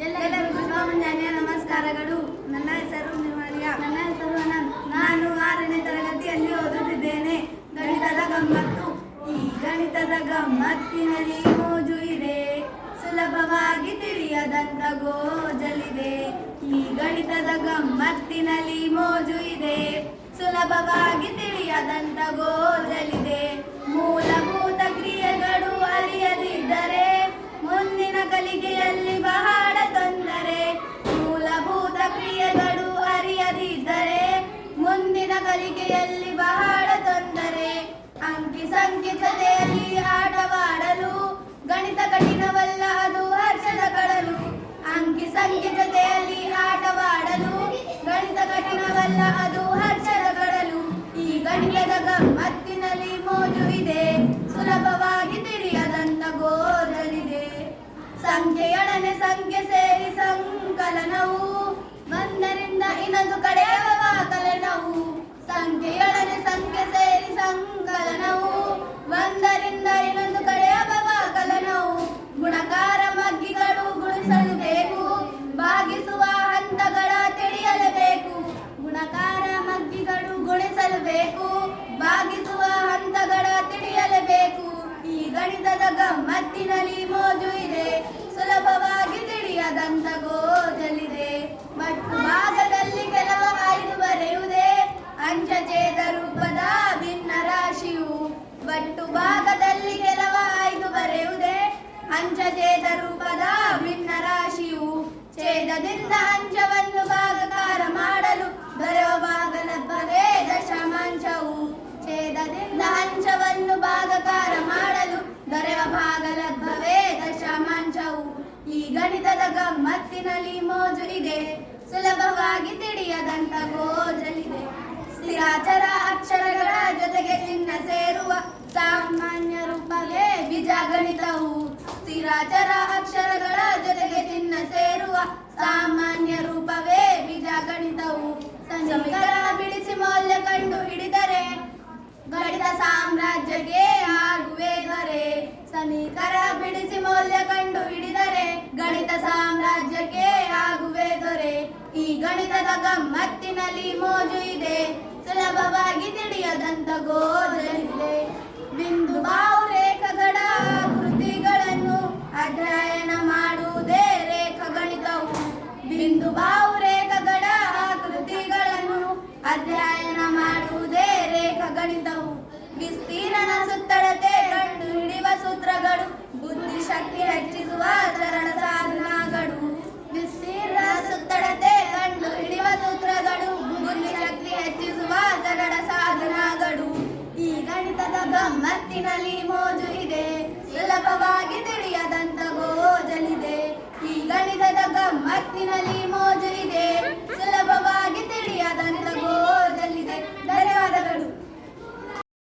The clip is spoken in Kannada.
ಎಲ್ಲರಿಗೂ ಶುಭ ಮುಂಜಾನೆಯ ನಮಸ್ಕಾರಗಳು. ನನ್ನ ಹೆಸರು ನಿರ್ಮಲ್ಯ. ನನ್ನ ಹೆಸರು ಅನಂತ್. ನಾನು 6ನೇ ತರಗತಿಯಲ್ಲಿ ಓದುತ್ತಿದ್ದೇನೆ. ಗಣಿತದ ಗಮ್ಮತ್ತು. ಈ ಗಣಿತದ ಗಮ್ಮತ್ತಿನಲ್ಲಿ ಮೋಜು ಇದೆ, ಸುಲಭವಾಗಿ ತಿಳಿಯದಂತ ಗೋಜಲಿದೆ. ಈ ಗಣಿತದ ಗಮ್ಮತ್ತಿನಲ್ಲಿ ಮೋಜು ಇದೆ, ಸುಲಭವಾಗಿ ತಿಳಿಯದಂತ ಗೋಜಲಿದೆ. ಮೂಲಭೂತ ಕ್ರಿಯೆಗಳು ಅರಿಯದಿದ್ದರೆ ಮುಂದಿನ ಕಲಿಕೆಯಲ್ಲಿ ಬಹಳ ತೊಂದರೆ. ಮೂಲಭೂತ ಕ್ರಿಯೆಗಳು ಅರಿಯದಿದ್ದರೆ ಮುಂದಿನ ಕಲಿಕೆಯಲ್ಲಿ ಬಹಳ ತೊಂದರೆ. ಅಂಕಿ ಸಂಖ್ಯೆ ಜೊತೆಯಲ್ಲಿ ಆಟವಾಡಲು ಗಣಿತ ಕಠಿಣವಲ್ಲ, ಅದು ಹರ್ಷದ ಕಡಲು. ಅಂಕಿ ಸಂಖ್ಯೆ ಜೊತೆಯಲ್ಲಿ ಆಟವಾಡಲು ಗಣಿತ ಕಠಿಣವಲ್ಲ, ಅದು ಹರ್ಷದ ಕಡಲು. ಈ ಗಣಿತದ ಗಮ್ಮತ್ತಿನಲ್ಲಿ ಮೋಜು ಇದೆ, ಸುಲಭವಾಗಿ ತಿಳಿಯದಂತ ಗೋಜಲಿದೆ. ಸಂಖ್ಯೆಯೊಡನೆ ಸಂಖ್ಯೆ ಸೇರಿ ಸಂಕಲನವು, ಒಂದರಿಂದ ಇನ್ನೊಂದು ಕಡೆಯುವ ವ್ಯಾಕಲನವು. ಸಂಖ್ಯೆಯೊಡನೆ ಸಂಖ್ಯೆ ಸೇರಿ ಸಂಕಲನವು, ಒಂದರಿಂದ ಇನ್ನೊಂದು ಕಡೆಯುವ ವ್ಯಾಕಲನವು. ಗುಣಕಾರ ಮಗ್ಗಿಗಳು ಗುಣಿಸಲು ಬೇಕು, ಭಾಗಿಸುವ ಹಂತಗಳ ತಿಳಿಯಲೇಬೇಕು. ಗುಣಕಾರ ಮಗ್ಗಿಗಳು ಗುಣಿಸಲು ಬೇಕು, ಭಾಗಿಸುವ ಹಂತಗಳ ತಿಳಿಯಲೇಬೇಕು. ಈ ಗಣಿತದ ಗಮ್ಮತ್ತಿನಲ್ಲಿ ಮೋಜು ಇದೆ, ಸುಲಭವಾಗಿ ತಿಳಿಯದಂತ ಗೋಜಲಿದೆ. ಮತ್ತು ಭಾಗದಲ್ಲಿ ಕೆಲವ 5 ಬರೆಯುವುದೇ ಅಂಚಛೇದ ರೂಪದ ಭಿನ್ನ ರಾಶಿಯು. ಬಟ್ಟು ಭಾಗದಲ್ಲಿ ಕೆಲವ 5 ಬರೆಯುವುದೇ ಅಂಚಛೇದ ರೂಪದ ಭಿನ್ನ ರಾಶಿಯು. ಛೇದದಿಂದ ಅಂಚವನ್ನು ಭಾಗಾಕಾರ ಮಾಡಲು ದೊರೆಯುವ ಭಾಗಲಬ್ಧವೇ ದಶಮಾಂಶವು. ಛೇದದಿಂದ ಅಂಚವನ್ನು ಭಾಗಾಕಾರ ಮಾಡಲು ದೊರೆಯುವ ಭಾಗಲಬ್ಧವೇ ದಶಮಾಂಶವು. ಈ ಗಣಿತದ ಗಮ್ಮತ್ತಿನಲ್ಲಿ ಮೋಜು ಇದೆ, ಸುಲಭವಾಗಿ ತಿಳಿಯದಂತ ಗೋಜಲಿದೆ. ಸ್ಥಿರಾಚರ ಅಕ್ಷರಗಳ ಜೊತೆಗೆ ಚಿಹ್ನ ಸೇರುವ ಸಾಮಾನ್ಯ ರೂಪವೇ ಬೀಜಗಣಿತವು. ಸ್ಥಿರಾಚರ ಅಕ್ಷರಗಳ ಜೊತೆಗೆ ಚಿಹ್ನ ಸೇರುವ ಸಾಮಾನ್ಯ ರೂಪವೇ ಬೀಜಗಣಿತವು. ಸಮೀಕರಣ ಬಿಡಿಸಿ ಮೌಲ್ಯ ಕಂಡು ಹಿಡಿದರೆ ಗಣಿತ ಸಾಮ್ರಾಜ್ಯಕ್ಕೆ ಆಗುವೆ ದೊರೆ. ಸಮೀಕರಣ ಬಿಡಿಸಿ ಮೌಲ್ಯ ಕಂಡು ಹಿಡಿದರೆ ಗಣಿತ ಸಾಮ್ರಾಜ್ಯಕ್ಕೆ ಆಗುವೆ ದೊರೆ. ಈ ಗಣಿತದ ಗಮ್ಮತ್ತಿನಲ್ಲಿ ಮೋಜು ಇದೆ, ಸುಲಭವಾಗಿ ತಿಳಿಯದಂತ ಗೋಜಲಿದೆ. ಬಿಂದು ಬಾವು ರೇಖೆಗಳ ಕೃತಿಗಳನ್ನು ಅಧ್ಯಯನ ಮಾಡುವುದೇ ರೇಖಾಗಣಿತವು. ಬಿಂದು ಬಾವು ರೇಖೆಗಳ ಕೃತಿಗಳನ್ನು ಅಧ್ಯಯನ ಮಾಡುವುದೇ ರೇಖಾಗಣಿತವು. ವಿಸ್ತೀರ್ಣ ಸುತ್ತಳತೆ ಕಂಡು ಹಿಡಿಯುವ ಸೂತ್ರಗಳು, ಬುದ್ಧಿಶಕ್ತಿ ಹೆಚ್ಚಿಸುವ ಸರಳ ಸಾಧನಗಳು. ವಿಸ್ತೀರ್ಣ ಸುತ್ತಳತೆ ಕಂಡು ಹಿಡಿಯುವ ಸೂತ್ರಗಳು, ಬುದ್ಧಿಶಕ್ತಿ ಹೆಚ್ಚಿಸುವ ಸರಳ ಸಾಧನಗಳು. ಈ ಗಣಿತದ ಗಮ್ಮತ್ತಿನಲ್ಲಿ ಮೋಜು ಇದೆ, ಸುಲಭವಾಗಿ ತಿಳಿಯದಂತ ಗೋಜಲಿದೆ. ಈ ಗಣಿತದ ಗಮ್ಮತ್ತಿನಲ್ಲಿ